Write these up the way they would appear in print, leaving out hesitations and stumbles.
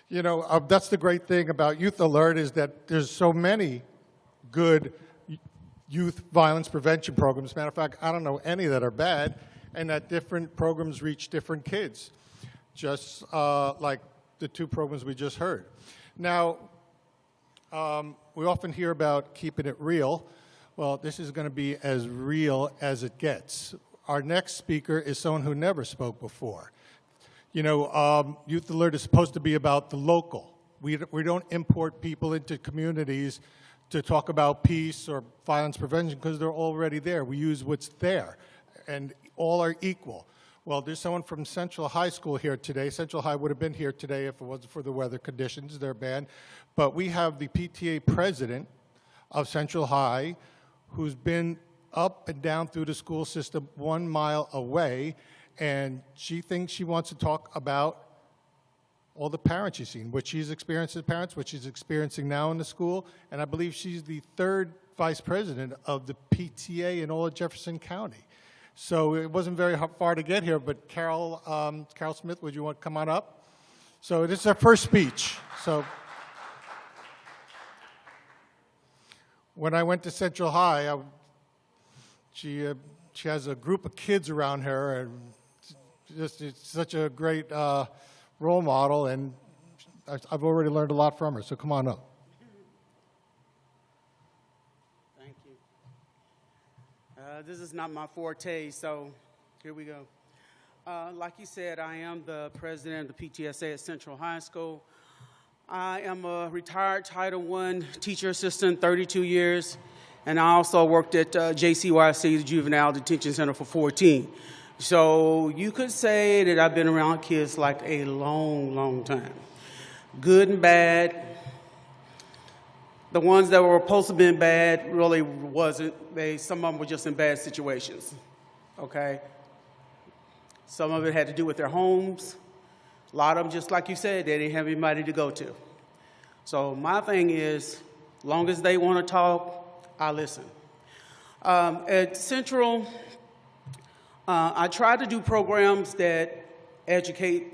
You know, that's the great thing about YouthAlert is that there's so many good youth violence prevention programs. Matter of fact, I don't know any that are bad, and that different programs reach different kids, just like the two programs we just heard. Now, we often hear about keeping it real. Well, this is going to be as real as it gets. Our next speaker is someone who never spoke before. You know, YouthAlert is supposed to be about the local. We don't import people into communities to talk about peace or violence prevention because they're already there. We use what's there, and all are equal. Well, there's someone from Central High School here today. Central High would have been here today if it wasn't for the weather conditions. They're bad. But we have the PTA president of Central High who's been up and down through the school system 1 mile away, and she thinks she wants to talk about all the parents she's seen, what she's experienced as parents, what she's experiencing now in the school, and I believe she's the 3rd vice president of the PTA in all of Jefferson County. So it wasn't very far to get here, but Carol Smith, would you want to come on up? So this is her first speech. So when I went to Central High, she has a group of kids around her, and just it's such a great role model, and I've already learned a lot from her, so come on up. Thank you. This is not my forte, so here we go. Like you said, I am the president of the PTSA at Central High School. I am a retired Title I teacher assistant, 32 years, and I also worked at JCYC, the Juvenile Detention Center, for 14. So you could say that I've been around kids like a long, long time. Good and bad. The ones that were supposed to have been bad really wasn't. Some of them were just in bad situations, okay? Some of it had to do with their homes. A lot of them, just like you said, they didn't have anybody to go to. So my thing is, as long as they want to talk, I listen. At Central, I try to do programs that educate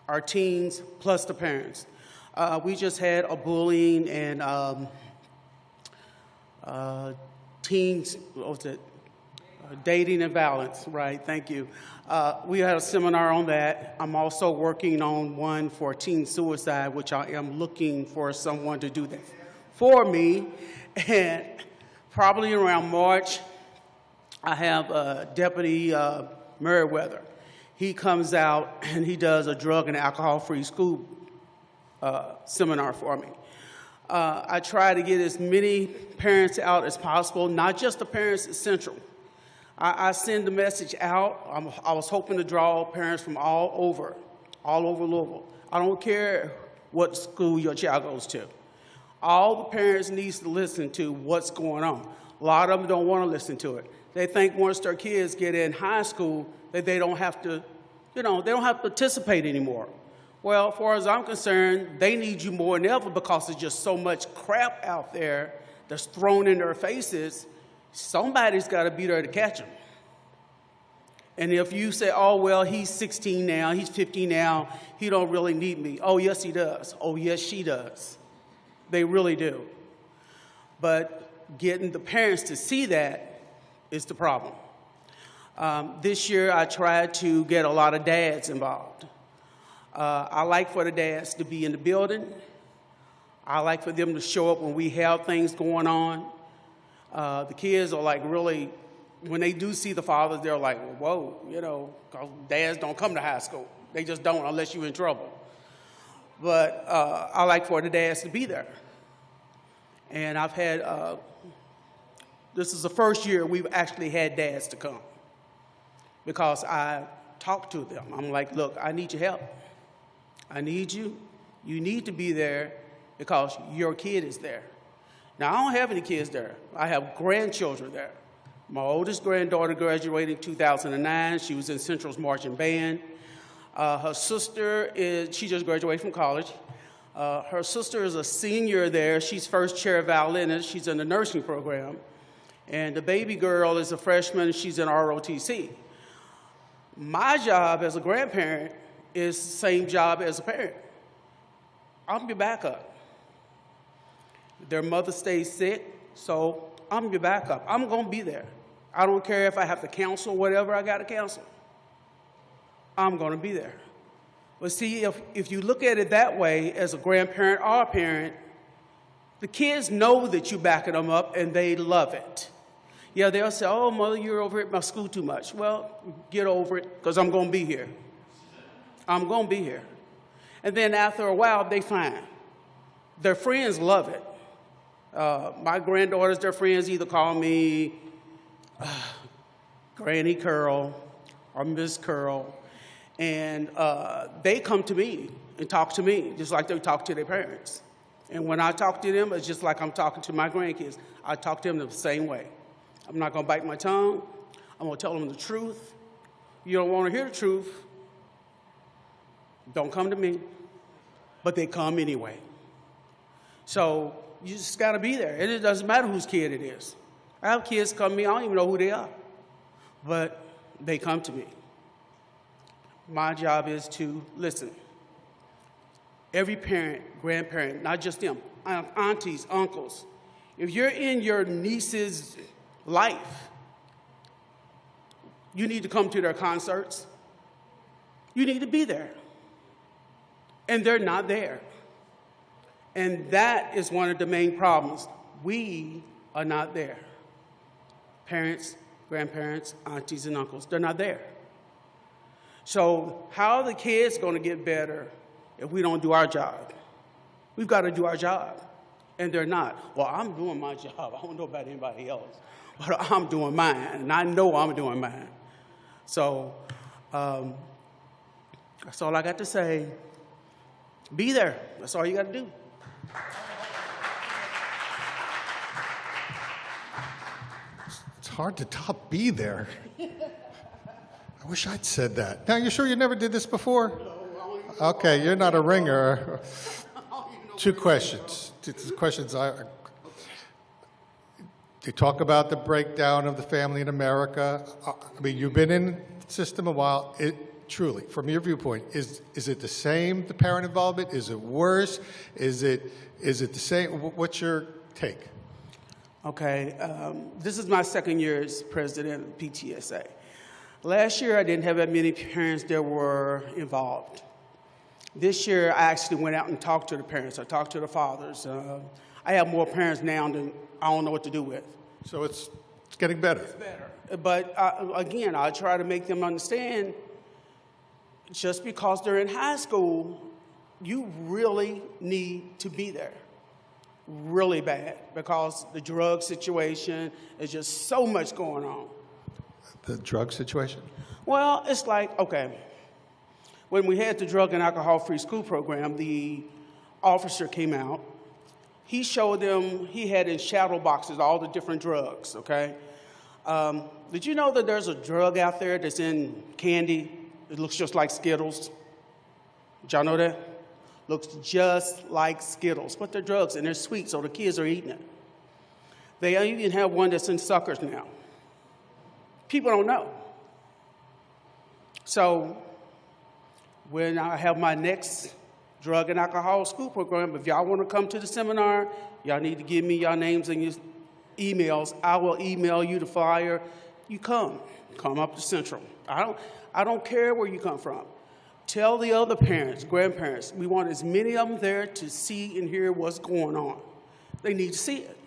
our teens plus the parents. We just had a bullying and teens, what was it? Dating and violence, right, thank you. We had a seminar on that. I'm also working on one for teen suicide, which I am looking for someone to do that for me. And probably around March, I have Deputy Merriweather. He comes out and he does a drug and alcohol-free school seminar for me. I try to get as many parents out as possible, not just the parents at Central. I send the message out. I was hoping to draw parents from all over Louisville. I don't care what school your child goes to. All the parents need to listen to what's going on. A lot of them don't want to listen to it. They think once their kids get in high school that they don't have to, they don't have to participate anymore. Well, as far as I'm concerned, they need you more than ever because there's just so much crap out there that's thrown in their faces. Somebody's got to be there to catch them. And if you say, oh, well, he's 16 now, he's 15 now, he don't really need me. Oh, yes, he does. Oh, yes, she does. They really do. But getting the parents to see that is the problem. This year, I tried to get a lot of dads involved. I like for the dads to be in the building. I like for them to show up when we have things going on. The kids are like really, when they do see the fathers, they're like, whoa, 'cause dads don't come to high school. They just don't unless you're in trouble. But I like for the dads to be there. And I've had, this is the first year we've actually had dads to come because I talked to them. I'm like, look, I need your help. I need you. You need to be there because your kid is there. Now, I don't have any kids there. I have grandchildren there. My oldest granddaughter graduated in 2009. She was in Central's marching band. Her sister she just graduated from college. Her sister is a senior there. She's first chair violinist. She's in the nursing program. And the baby girl is a freshman. She's in ROTC. My job as a grandparent is the same job as a parent. I'm your backup. Their mother stays sick, so I'm your backup. I'm going to be there. I don't care if I have to counsel whatever I got to counsel. I'm going to be there. But see, if you look at it that way as a grandparent or a parent, the kids know that you're backing them up and they love it. Yeah, they'll say, oh, mother, you're over at my school too much. Well, get over it because I'm going to be here. I'm going to be here. And then after a while, they find their friends love it. My granddaughters, their friends either call me Granny Curl or Miss Curl, and they come to me and talk to me just like they talk to their parents. And when I talk to them, it's just like I'm talking to my grandkids. I talk to them the same way. I'm not going to bite my tongue. I'm going to tell them the truth. You don't want to hear the truth, don't come to me. But they come anyway. So you just got to be there. And it doesn't matter whose kid it is. I have kids come to me, I don't even know who they are. But they come to me. My job is to listen. Every parent, grandparent, not just them, aunties, uncles, if you're in your niece's life, you need to come to their concerts. You need to be there. And they're not there. And that is one of the main problems. We are not there. Parents, grandparents, aunties, and uncles, they're not there. So how are the kids going to get better if we don't do our job? We've got to do our job. And they're not. Well, I'm doing my job. I don't know about anybody else. But I'm doing mine. And I know I'm doing mine. So that's all I got to say. Be there. That's all you got to do. It's hard to top be there. I wish I'd said that. Now, you sure you never did this before? Okay, you're not a ringer. Two questions. They talk about the breakdown of the family in America. I mean, you've been in the system a while. Truly, from your viewpoint, is it the same, the parent involvement? Is it worse? Is it the same? What's your take? Okay, this is my second year as president of PTSA. Last year, I didn't have that many parents that were involved. This year, I actually went out and talked to the parents. I talked to the fathers. I have more parents now than I don't know what to do with. So it's getting better. It's better. But again, I try to make them understand just because they're in high school, you really need to be there. Really bad, because the drug situation is just so much going on. The drug situation? Well, it's like, okay, when we had the drug and alcohol-free school program, the officer came out. He showed them, he had in shadow boxes all the different drugs, okay? Did you know that there's a drug out there that's in candy? It looks just like Skittles. Did y'all know that? Looks just like Skittles, but they're drugs and they're sweet, so the kids are eating it. They even have one that's in suckers now. People don't know. So when I have my next drug and alcohol school program, if y'all want to come to the seminar, y'all need to give me your names and your emails. I will email you the flyer. You come up to Central. I don't care where you come from. Tell the other parents, grandparents, we want as many of them there to see and hear what's going on. They need to see it.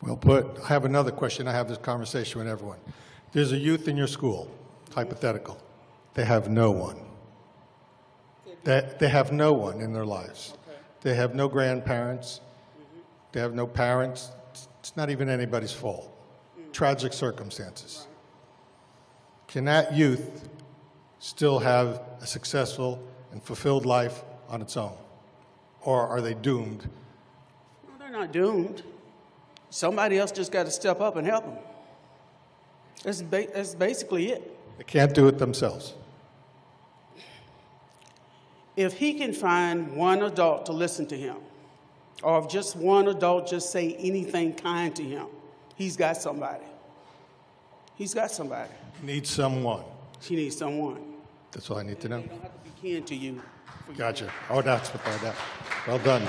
Well put. I have another question. I have this conversation with everyone. There's a youth in your school, hypothetical. They have no one. They have no one in their lives. Okay. They have no grandparents. They have no parents. It's not even anybody's fault. Tragic circumstances. Can that youth still have a successful and fulfilled life on its own? Or are they doomed? No, they're not doomed. Somebody else just got to step up and help them. That's basically it. They can't do it themselves. If he can find one adult to listen to him, or if just one adult just say anything kind to him, he's got somebody. He's got somebody. Needs someone. She needs someone. That's all I need to know. They don't have to be kin to you. for you. Gotcha. Oh, that's what that. Well done.